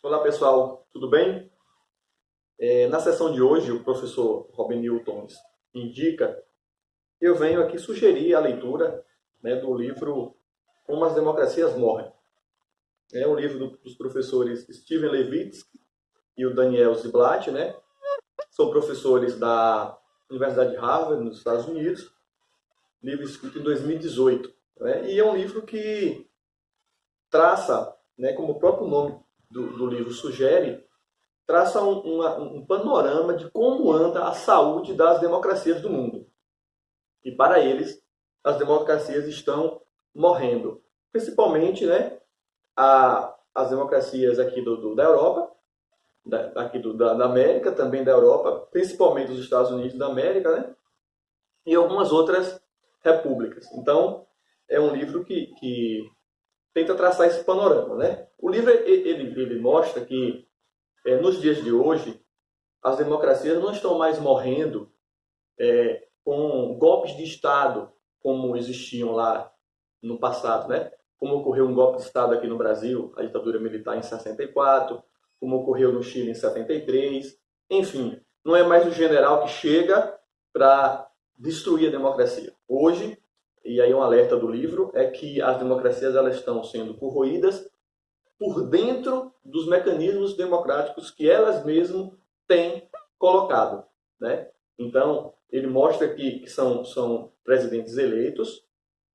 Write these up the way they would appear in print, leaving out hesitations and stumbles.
Olá pessoal, tudo bem? Na sessão de hoje, o professor Robin Newton indica, eu venho aqui sugerir a leitura, do livro Como as Democracias Morrem. É um livro dos professores Steven Levitsky e o Daniel Ziblatt, São professores da Universidade de Harvard, nos Estados Unidos, livro escrito em 2018. E é um livro que traça, como o próprio nome do livro sugere, traça um panorama de como anda a saúde das democracias do mundo. E para eles, as democracias estão morrendo. Principalmente as democracias aqui da Europa, aqui da América, também da Europa, principalmente dos Estados Unidos da América, e algumas outras repúblicas. Então, é um livro que tenta traçar esse panorama. O livro ele mostra que, nos dias de hoje, as democracias não estão mais morrendo com golpes de Estado, como existiam lá no passado, Como ocorreu um golpe de Estado aqui no Brasil, a ditadura militar em 64, como ocorreu no Chile em 73. Enfim, não é mais o general que chega para destruir a democracia. Hoje, e aí um alerta do livro, é que as democracias elas estão sendo corroídas por dentro dos mecanismos democráticos que elas mesmas têm colocado. Então, ele mostra que são presidentes eleitos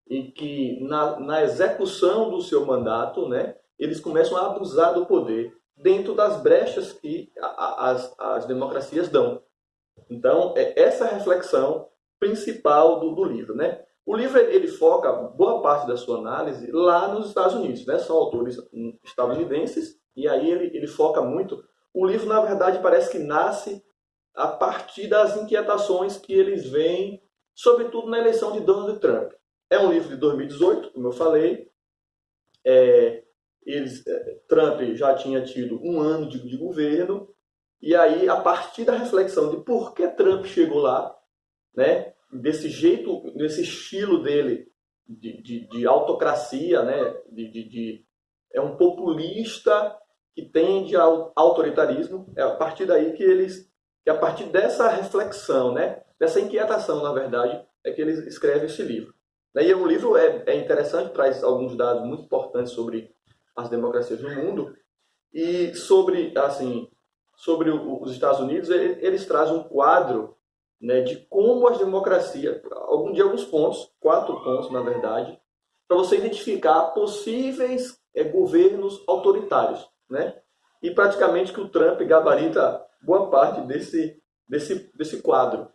e que na execução do seu mandato, eles começam a abusar do poder dentro das brechas que as democracias dão. Então, é essa a reflexão principal do livro. O livro ele foca boa parte da sua análise lá nos Estados Unidos. São autores estadunidenses e aí ele foca muito. O livro, na verdade, parece que nasce a partir das inquietações que eles veem, sobretudo na eleição de Donald Trump. É um livro de 2018, como eu falei. Trump já tinha tido um ano de governo, e aí, a partir da reflexão de por que Trump chegou lá, desse jeito, desse estilo dele de autocracia, é um populista que tende ao autoritarismo. É a partir daí que a partir dessa reflexão, dessa inquietação, na verdade, é que eles escrevem esse livro. E o livro é interessante, traz alguns dados muito importantes sobre as democracias no mundo e sobre os Estados Unidos. Eles trazem um quadro de como as democracias, alguns pontos, 4 pontos, na verdade, para você identificar possíveis governos autoritários. E praticamente que o Trump gabarita boa parte desse quadro.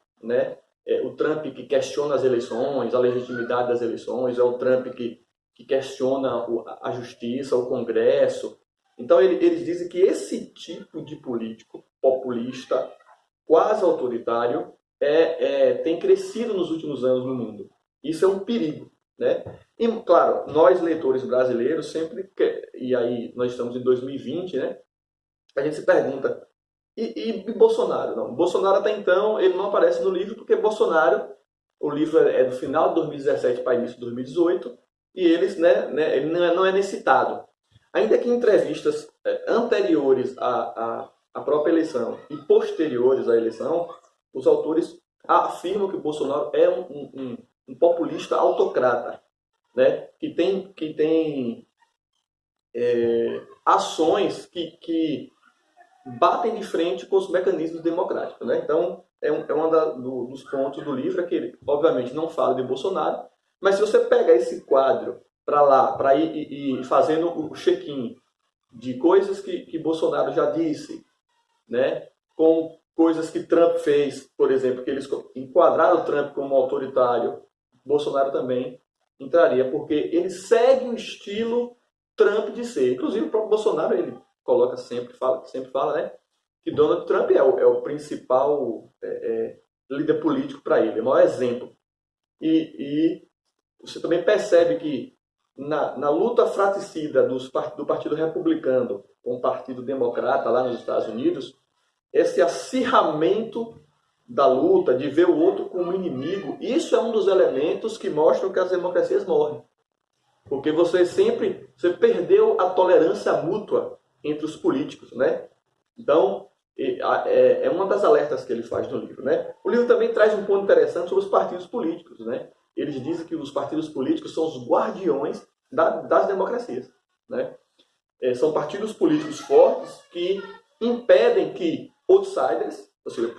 O Trump que questiona as eleições, a legitimidade das eleições, é o Trump que questiona a justiça, o Congresso. Então, eles dizem que esse tipo de político populista, quase autoritário, tem crescido nos últimos anos no mundo. Isso é um perigo. E, claro, nós, leitores brasileiros, e aí nós estamos em 2020, a gente se pergunta, e Bolsonaro? Não, Bolsonaro até então ele não aparece no livro, porque Bolsonaro, o livro é do final de 2017 para início de 2018, e ele não é nem citado. Ainda que em entrevistas anteriores à própria eleição e posteriores à eleição, os autores afirmam que Bolsonaro é um populista autocrata, que tem ações que batem de frente com os mecanismos democráticos. Então, é um dos pontos do livro, que ele, obviamente, não fala de Bolsonaro, mas se você pega esse quadro para ir fazendo o check-in de coisas que Bolsonaro já disse, com coisas que Trump fez, por exemplo, que eles enquadraram Trump como autoritário, Bolsonaro também entraria, porque ele segue o estilo Trump de ser. Inclusive, o próprio Bolsonaro, ele coloca sempre fala, que Donald Trump é o principal líder político para ele, é o maior exemplo. E você também percebe que na luta fratricida do Partido Republicano com o Partido Democrata lá nos Estados Unidos, esse acirramento da luta, de ver o outro como inimigo, isso é um dos elementos que mostram que as democracias morrem. Porque você perdeu a tolerância mútua entre os políticos, né? Então, é uma das alertas que ele faz no livro, né? O livro também traz um ponto interessante sobre os partidos políticos, né? Eles dizem que os partidos políticos são os guardiões das democracias, né? São partidos políticos fortes que impedem que outsiders, ou seja,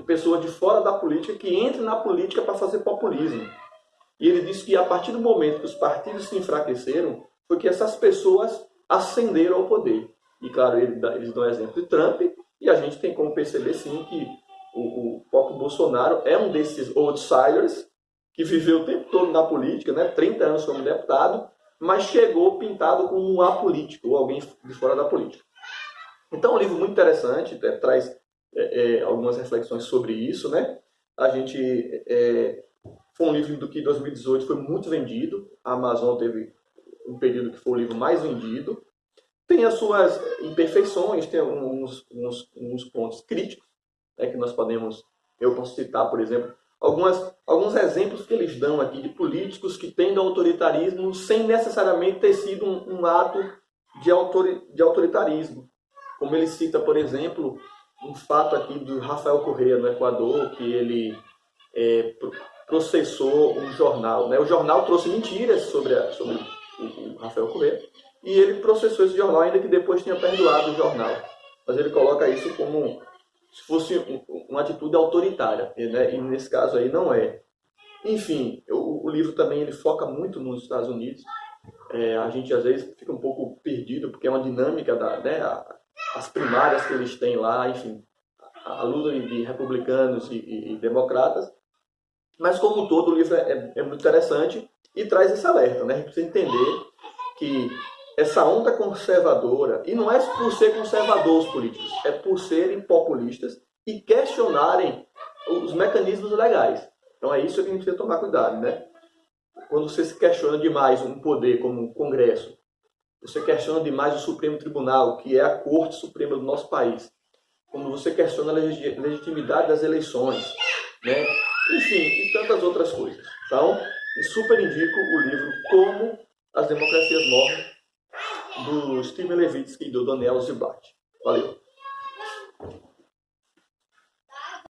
pessoas de fora da política, que entrem na política para fazer populismo. E ele diz que a partir do momento que os partidos se enfraqueceram, foi que essas pessoas ascenderam ao poder. E claro, eles dão o exemplo de Trump, e a gente tem como perceber sim que o próprio Bolsonaro é um desses outsiders que viveu o tempo todo na política, né? 30 anos como deputado, mas chegou pintado como um apolítico, ou alguém de fora da política. Então é um livro muito interessante, traz algumas reflexões sobre isso, né? Foi um livro do que em 2018 foi muito vendido, a Amazon teve um período que foi o livro mais vendido. Tem as suas imperfeições, tem uns pontos críticos, né, que eu posso citar, por exemplo, alguns exemplos que eles dão aqui de políticos que tendem ao autoritarismo sem necessariamente ter sido um ato de autoritarismo. Como ele cita, por exemplo, um fato aqui do Rafael Correa, no Equador, que ele processou um jornal, né? O jornal trouxe mentiras sobre o Rafael Correa, e ele processou esse jornal, ainda que depois tenha perdoado o jornal. Mas ele coloca isso como se fosse uma atitude autoritária, né? E nesse caso aí não é. Enfim, o livro também ele foca muito nos Estados Unidos. A gente às vezes fica um pouco perdido, porque é uma dinâmica as primárias que eles têm lá, enfim, a luta de republicanos e democratas. Mas como um todo, o livro é muito interessante e traz esse alerta, né? A gente precisa entender que essa onda conservadora, e não é por ser conservador os políticos, é por serem populistas e questionarem os mecanismos legais. Então é isso que a gente precisa tomar cuidado, né? Quando você se questiona demais um poder como o Congresso, você questiona demais o Supremo Tribunal, que é a Corte Suprema do nosso país, quando você questiona a legitimidade das eleições, né? Enfim, e tantas outras coisas. Então, eu super indico o livro Como as Democracias Morrem, do Steven Levitsky e do Daniel Ziblatt. Valeu!